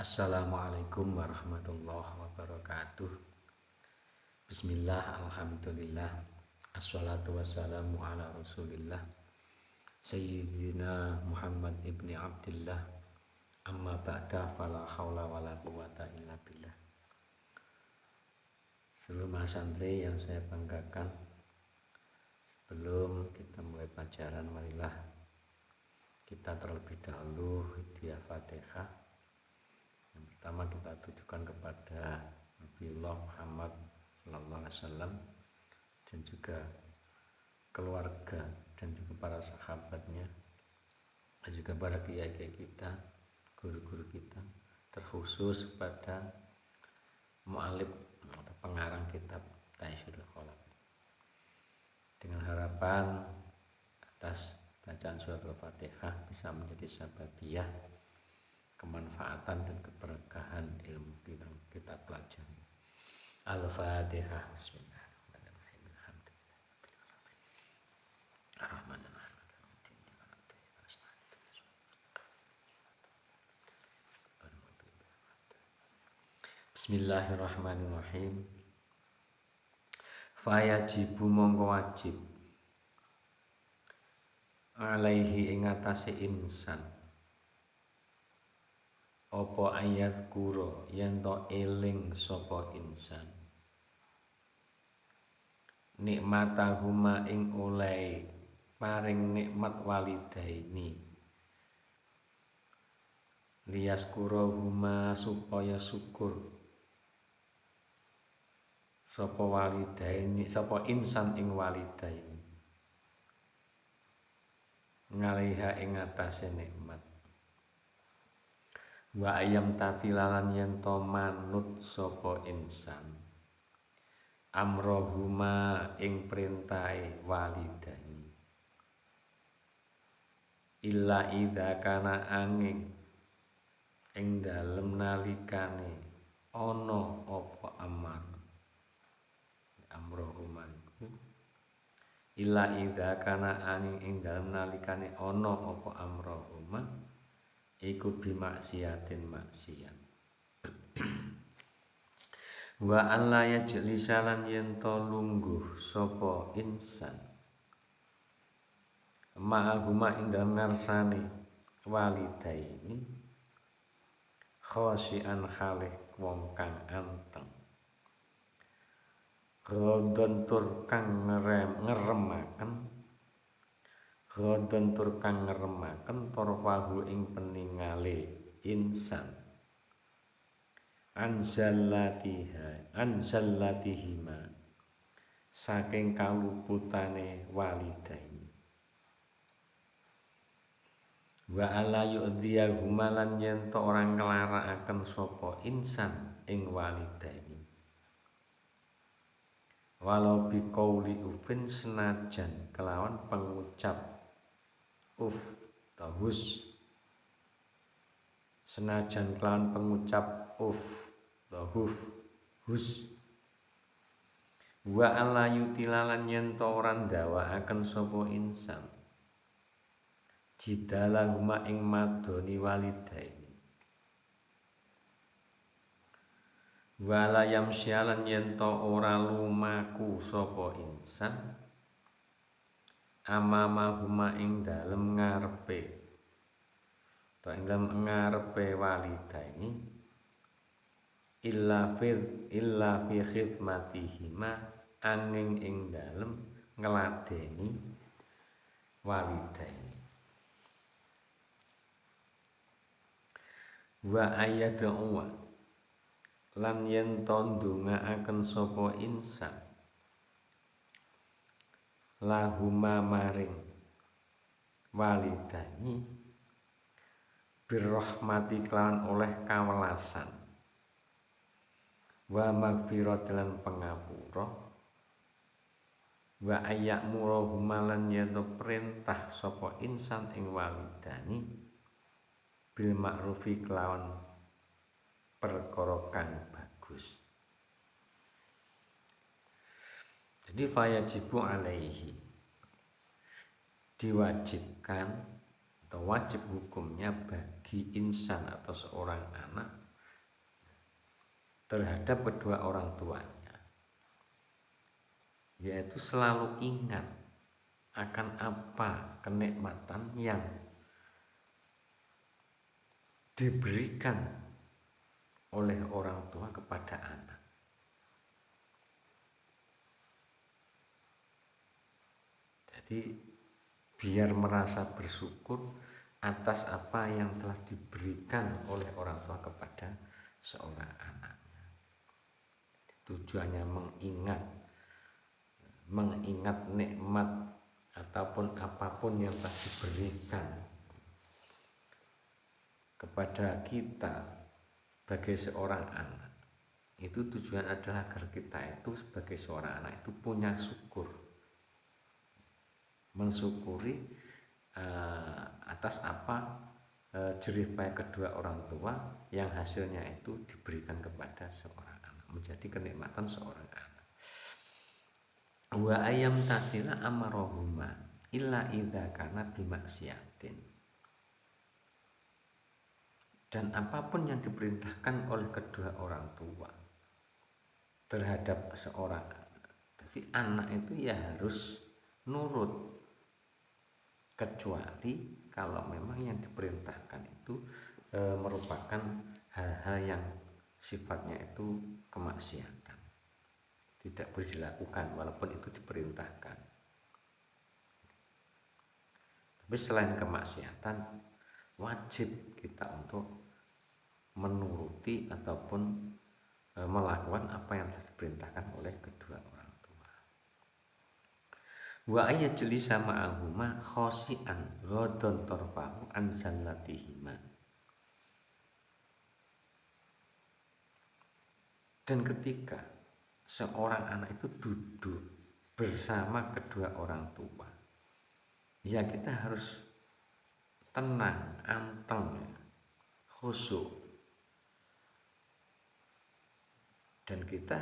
Assalamualaikum warahmatullahi wabarakatuh. Bismillah, alhamdulillah, assalatu wassalamu ala rasulillah Sayyidina Muhammad ibni Abdillah. Amma ba'da, fala hawla wala quwata illa billah. Seluruh santri yang saya banggakan, sebelum kita mulai pelajaran, marilah kita terlebih dahulu hadiah Fatihah. Yang pertama kita tujukan kepada Nabiullah Muhammad sallallahu alaihi wasallam dan juga keluarga dan juga para sahabatnya dan juga para kiai-kiai kita, guru-guru kita, terkhusus pada mu'alif atau pengarang kitab Taysirul Qalaq, dengan harapan atas bacaan surat Al-Fatihah bisa menjadi sababiyah kemanfaatan dan keberkahan ilmu yang kita pelajari. Al-Fatihah. Bismillahirrahmanirrahim. Bismillahirrahmanirrahim. Fayajibu mongko wajib alaihi ing atase insan apa ayat kuro yen to eling sapa insan nikmatahuma ing oleh paring nikmat walidaini lias kuro huma supaya syukur sapa walidaini sapa insan ing walidaini ngaliha ing atase nikmat wa ayam tasilalan yen to manut sapa insan amrohuma ing perintahe walidaini illa idza kana angin ing dalem nalikane ana apa amrohuma iku illa idza kana angin ing dalem nalikane ana apa amrohuma iku bimaksiatin maksiat wa alla yajlisalan yen to lungguh sapa insan ma'ahuma ing dalem ngarsane walidaini khosyian halih wong kang anteng rodon tur kang ngeremaken torfahu ing peningale insan anzalatihima saking kaluputane walidaini wa ala yu'dhiyahuma lan yen to ora nglarakaken sapa insan ing walidaini walau biqauli ufin senajan kelawan pengucap uf tahus senajan kelawan pengucap uf tahuf hus wa ala yutilalan yen to ora ndawakaken sapa insan jidalahuma ing madoni walidaini wala yamsyalan yen to ora lumaku sapa insan amamahuma ing dalem ngarepe to ing dalem ngarepe walidaini illa fi khidmatihima angin ing dalem ngladeni walidaini wa ayad'u lan yen to ndongaaken sapa insan lahuma maring walidaini birrahmati kelawan oleh kawelasan wa maghfirat lan pangapura wa ayyamurahuma lan yen to perintah sapa insan ing walidani bil ma'rufi kelawan perkara kang bagus. Jadi fayajibu alaihi diwajibkan atau wajib hukumnya bagi insan atau seorang anak terhadap kedua orang tuanya, yaitu selalu ingat akan apa kenikmatan yang diberikan oleh orang tua kepada anak. Jadi biar merasa bersyukur atas apa yang telah diberikan oleh orang tua kepada seorang anaknya. Tujuannya mengingat nikmat ataupun apapun yang telah diberikan kepada kita sebagai seorang anak. Itu tujuan adalah agar kita itu sebagai seorang anak itu punya syukur, mensyukuri atas apa jerih payah kedua orang tua yang hasilnya itu diberikan kepada seorang anak, menjadi kenikmatan seorang anak. Wa ayam tasila amarohuma illa idza kana bimaksiatin. Dan apapun yang diperintahkan oleh kedua orang tua terhadap seorang anak, tapi anak itu ya harus nurut, kecuali kalau memang yang diperintahkan itu merupakan hal-hal yang sifatnya itu kemaksiatan, tidak boleh dilakukan walaupun itu diperintahkan. Tapi selain kemaksiatan, wajib kita untuk menuruti ataupun melakukan apa yang telah diperintahkan oleh kedua orang tua. Wa ayajlisa ma'ahuma khosi'an ghadon tarfahu an zallatihima. Dan ketika seorang anak itu duduk bersama kedua orang tua, ya kita harus tenang, anteng, khusyuk. Dan kita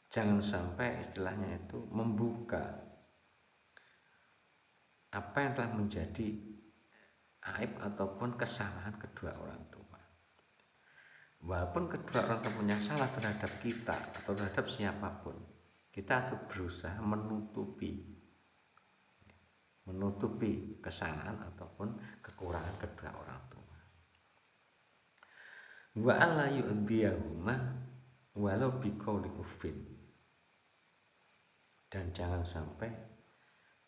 jangan sampai istilahnya itu membuka apa yang telah menjadi aib ataupun kesalahan kedua orang tua. Walaupun kedua orang tua punya salah terhadap kita atau terhadap siapapun, kita harus berusaha menutupi kesalahan ataupun kekurangan kedua orang tua. Wa alla yu'diyahuma walau biqauli uffin. Dan jangan sampai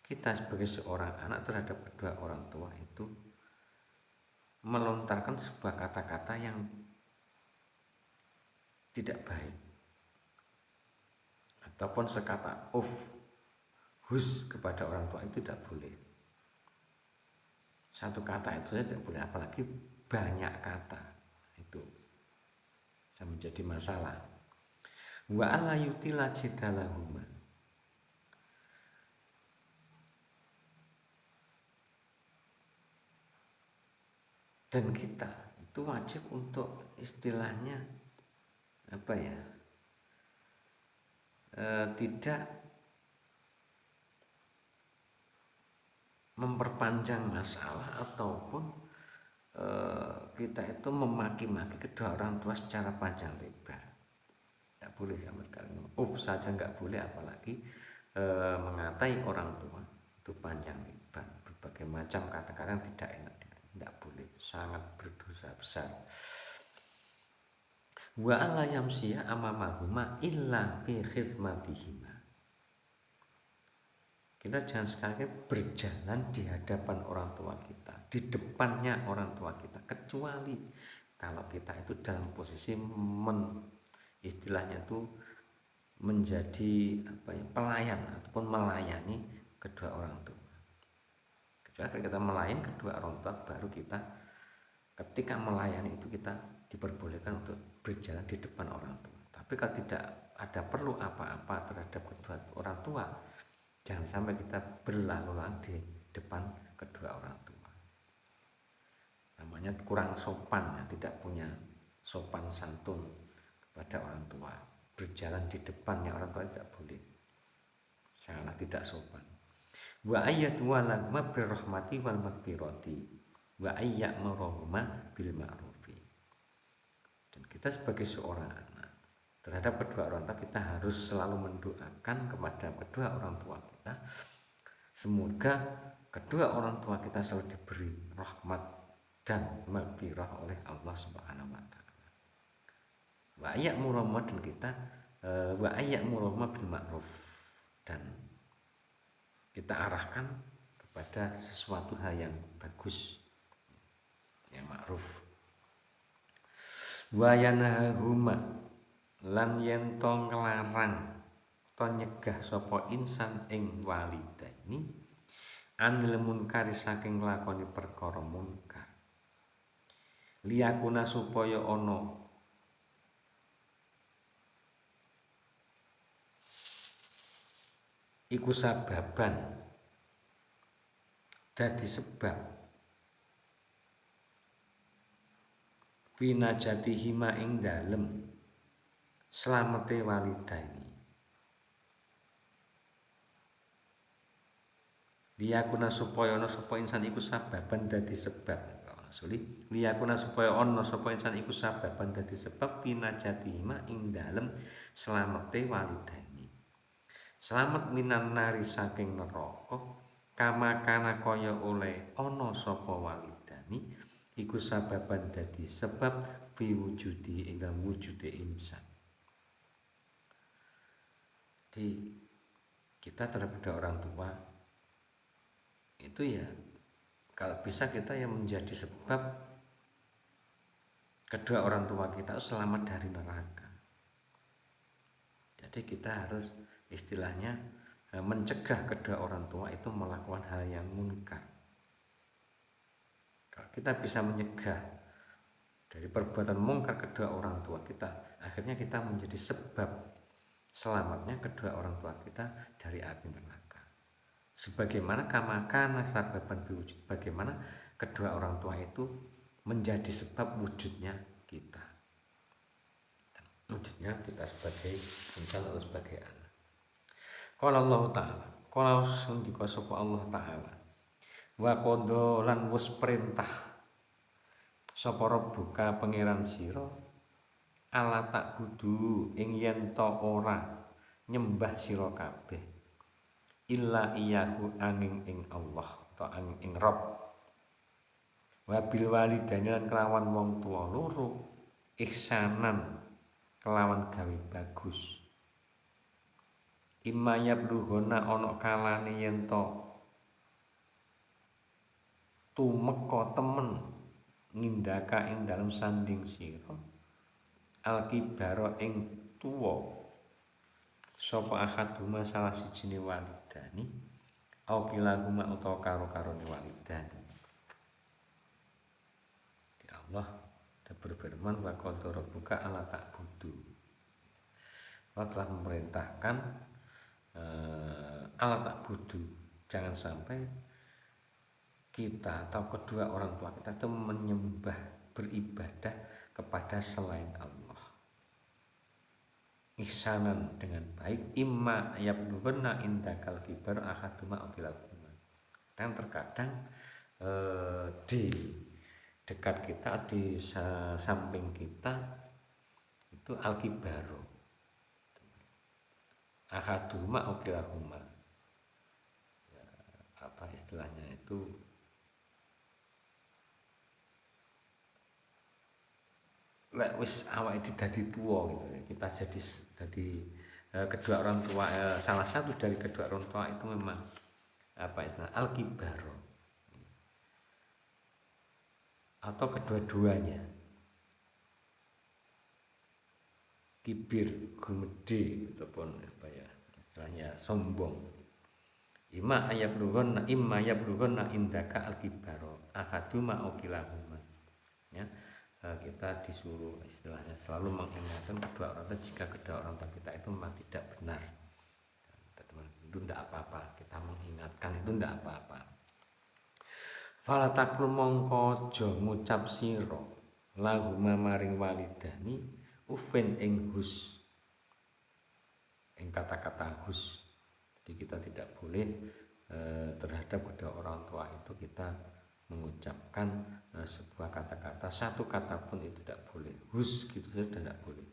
kita sebagai seorang anak terhadap kedua orang tua itu melontarkan sebuah kata-kata yang tidak baik, ataupun sekata hus kepada orang tua itu tidak boleh. Satu kata itu saja tidak boleh, apalagi banyak kata, itu bisa menjadi masalah. Wa ala yutila jidalahuma. Dan kita itu wajib untuk istilahnya tidak memperpanjang masalah ataupun kita itu memaki-maki kedua orang tua secara panjang lebar. Tidak boleh sama sekali. Saja nggak boleh, apalagi mengatai orang tua itu panjang lebar, berbagai macam kata-kata yang tidak enak, tidak boleh, sangat berdosa besar. Wa alla yamsiya amamahuma illa bi khidmatihima. Kita jangan sekali berjalan di hadapan orang tua kita, di depannya orang tua kita, kecuali kalau kita itu dalam posisi istilahnya itu menjadi pelayan ataupun melayani kedua orang tua. Kecuali kita melayani kedua orang tua, baru kita ketika melayani itu kita diperbolehkan untuk berjalan di depan orang tua. Tapi kalau tidak ada perlu apa-apa terhadap kedua orang tua, jangan sampai kita berlalu lalang di depan kedua orang tua. Namanya kurang sopan, ya, tidak punya sopan santun kepada orang tua. Berjalan di depannya orang tua tidak boleh, sangat tidak sopan. Wa ayyatu walahuma birrahmati wal maghfirati wa ayya'muruhuma bil ma'rufi. Dan kita sebagai seorang anak terhadap kedua orang tua, kita harus selalu mendoakan kepada kedua orang tua kita, semoga kedua orang tua kita selalu diberi rahmat dan maghfirah oleh Allah Subhanahu wa taala. Wa ya'muru dan kita wa ya'muru bil ma'ruf, dan kita arahkan kepada sesuatu hal yang bagus, yang ma'ruf. Wa yanhahuma lan yen to nglarang to nyegah sapa insan ing walidaini anil munkari saking nglakoni perkara munkar, liyakuna supaya ana iku sababan dadi sebab winajatihima ing dalem slamete walidaini, liyakuna supaya ana sapa insan iku sababan dadi sebab liyakuna supaya ana sapa insan iku sababan dadi sebab winajatihima ing dalem slamete walidaini, slamet minan nari saking neraka, kama kana kaya oleh ana sapa walidani iku sababan dadi sebab piwujudi ing dalem wujude insan. Jadi kita terhadap orang tua itu ya kalau bisa kita yang menjadi sebab kedua orang tua kita selamat dari neraka. Jadi kita harus istilahnya mencegah kedua orang tua itu melakukan hal yang munkar. Kalau kita bisa mencegah dari perbuatan munkar kedua orang tua kita, akhirnya kita menjadi sebab selamatnya kedua orang tua kita dari api neraka. Sebagaimana kamakana sababan biwujud, bagaimana kedua orang tua itu menjadi sebab wujudnya kita. Wujudnya kita sebagai insan atau sebagai anak. Qala Allah Ta'ala, qala sundika sapa Allah Ta'ala, wa qadha lan wis perintah sapa rabbuka pangeran sira, ala tak budu ing yen to ora nyembah sira kabeh, illa iyahu angin ing Allah atau angin ing Rabb, wabil walidaini lan kelawan wong tua loro, ihsanan kelawan gawe bagus, imma yablughuna ana kalane yen to tumeka temen ngindaka ing dalem sanding sira, alkibara ing tuwa sapa ahaduma salah sijine walidani, au kilahuma utawa karo-karone walidani. Ya Allah berfirman, wa qala rabbuka alla ta'budu, Allah telah memerintahkan alla ta'budu, jangan sampai kita atau kedua orang tua kita itu menyembah, beribadah kepada selain Allah. Ihsanan dengan baik, imma yablughanna indakal kibar ahaduma aw kilahuma. Dan terkadang di dekat kita, di samping kita itu al-kibaru ahaduma aw kilahuma, ya, apa istilahnya itu, lek wis awake dadi tuwa gitu ya. Kita jadi kedua orang tua, salah satu dari kedua orang tua itu memang apa istilah al-kibaru atau kedua-duanya, kibir, gumede ataupun apa ya istilahnya sombong. Imma ayablughunna indaka al-kibaru ahaduma aw kilahuma, ya. Kita disuruh istilahnya selalu mengingatkan kedua orang tua jika kedua orang tua kita itu memang tidak benar. Itu tidak apa-apa, kita mengingatkan itu tidak apa-apa. Fala takul mongko aja ngucap sira lahuma maring walidani ufen ing hus, ing kata-kata hus. Jadi kita tidak boleh terhadap kedua orang tua itu kita mengucapkan sebuah kata-kata, satu kata pun itu tidak boleh. Hus gitu saja tidak boleh.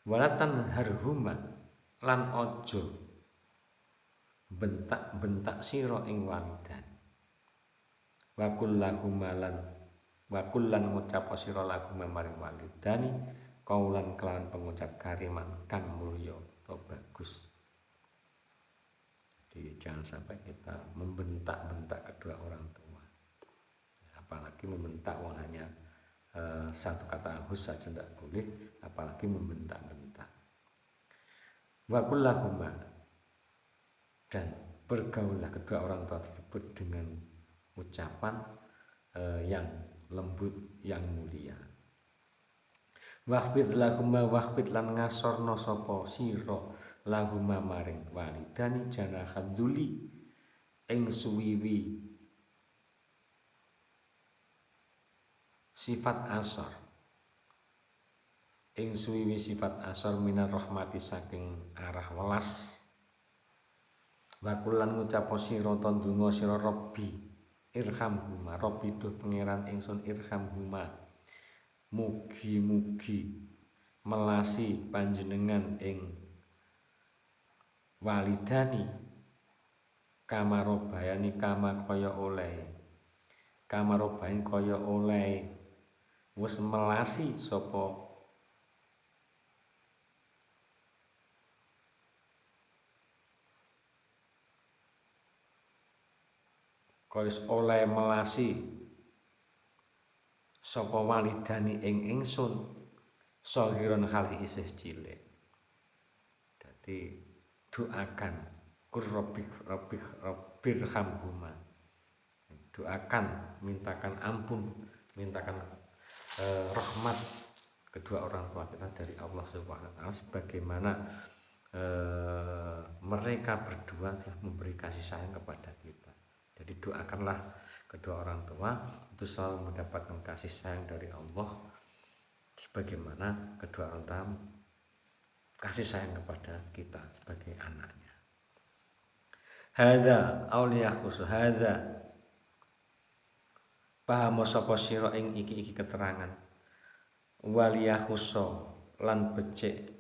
walatan harhuma lan ojo bentak-bentak sira ing walidan wa kullahuma lan wa kullan ngucap sira lahum maring walidani kaulan kelawan pengucap kariman kang mulya atau bagus. Jadi jangan sampai kita membentak-bentak kedua orang tua, apalagi membentak hanya satu kata hus saja tidak boleh, apalagi membentak-bentak. Wa kullahuma dan bergaullah kedua orang tua tersebut dengan ucapan yang lembut, yang mulia. Wahfid lahuma wahfid lan ngasorno sapa sira lahuma maring walidani janahal dzuli ing suwiwi sifat asor, ing suwiwi sifat asor minar rahmati saking arah welas. Wa kulan ngucap sira tandonga sira Rabbi irhamhuma Rabbi duh pangeran ingsun irhamhuma mugi-mugi melasi panjenengan ing walidani kamarobayani kama kaya oleh wis melasi sapa kaya oleh melasi sapa walidani ing ingsun sahiron hali isih cilik. Dadi doakan rabbirhamhuma, doakan, mintakan ampun, mintakan rahmat kedua orang tua kita dari Allah Subhanahu wa taala sebagaimana mereka berdua telah memberi kasih sayang kepada kita. Jadi doakanlah kedua orang tua itu selalu mendapatkan kasih sayang dari Allah sebagaimana kedua orang tua kasih sayang kepada kita sebagai anaknya. Hadza auliya khusus hadza paham sapa sira ing iki keterangan waliya khuso lan becik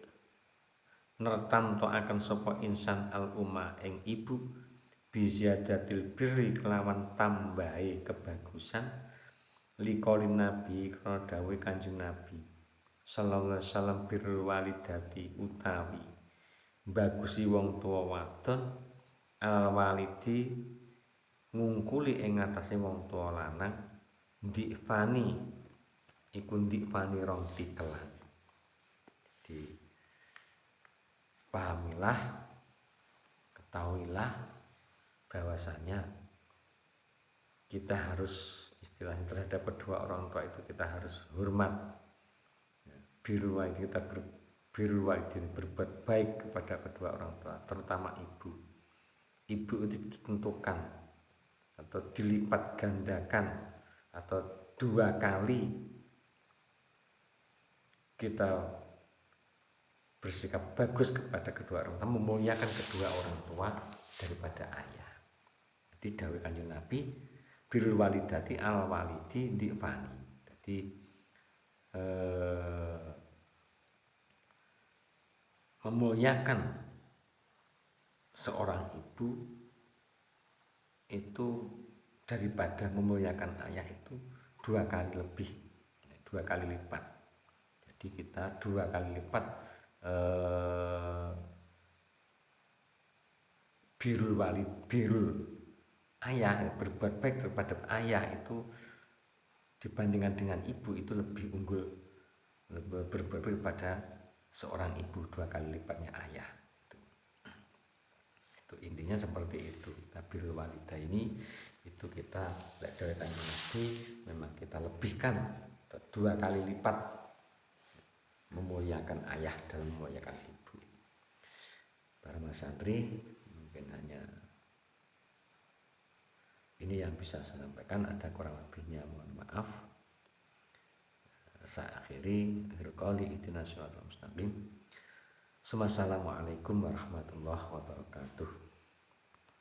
nertamto akan sapa insan al umma ing ibu biziyadatil birri kelawan tambahi kebagusan liqaulin nabi kana dawuh Kanjeng Nabi sallallahu alaihi wasallam birrul walidati utawi bagusi wong tuwa wadon al walidi ngungkuli ing atase wong tuwa lanang ndikfani iku ndikfani rong tikelan. Jadi pahamilah, ketahuilah bahwasanya kita harus istilahnya terhadap kedua orang tua itu kita harus hormat, birrul walidin, kita birrul walidin berbuat baik kepada kedua orang tua, terutama ibu. Ibu itu ditentukan atau dilipat gandakan atau 2 kali kita bersikap bagus kepada kedua orang tua, memuliakan kedua orang tua daripada ayah. Jadi dawuh Kanjeng Nabi birrul walidati al walidi ndifani. Jadi memuliakan seorang ibu itu daripada memuliakan ayah itu 2 kali lebih, 2 kali lipat. Jadi kita 2 kali lipat birrul ayah, berbuat baik terhadap ayah itu dibandingkan dengan ibu itu lebih unggul, berbuat baik pada seorang ibu 2 kali lipatnya ayah. Itu intinya seperti itu. Birrul walidah ini itu kita dari Kanjeng Nabi memang kita lebihkan 2 kali lipat memuliakan ayah dalam memuliakan ibu. Para santri mungkin hanya ini yang bisa saya sampaikan, ada kurang lebihnya mohon maaf. Saya akhiri qouli ihdinas siratal mustaqim. Assalamualaikum warahmatullahi wabarakatuh.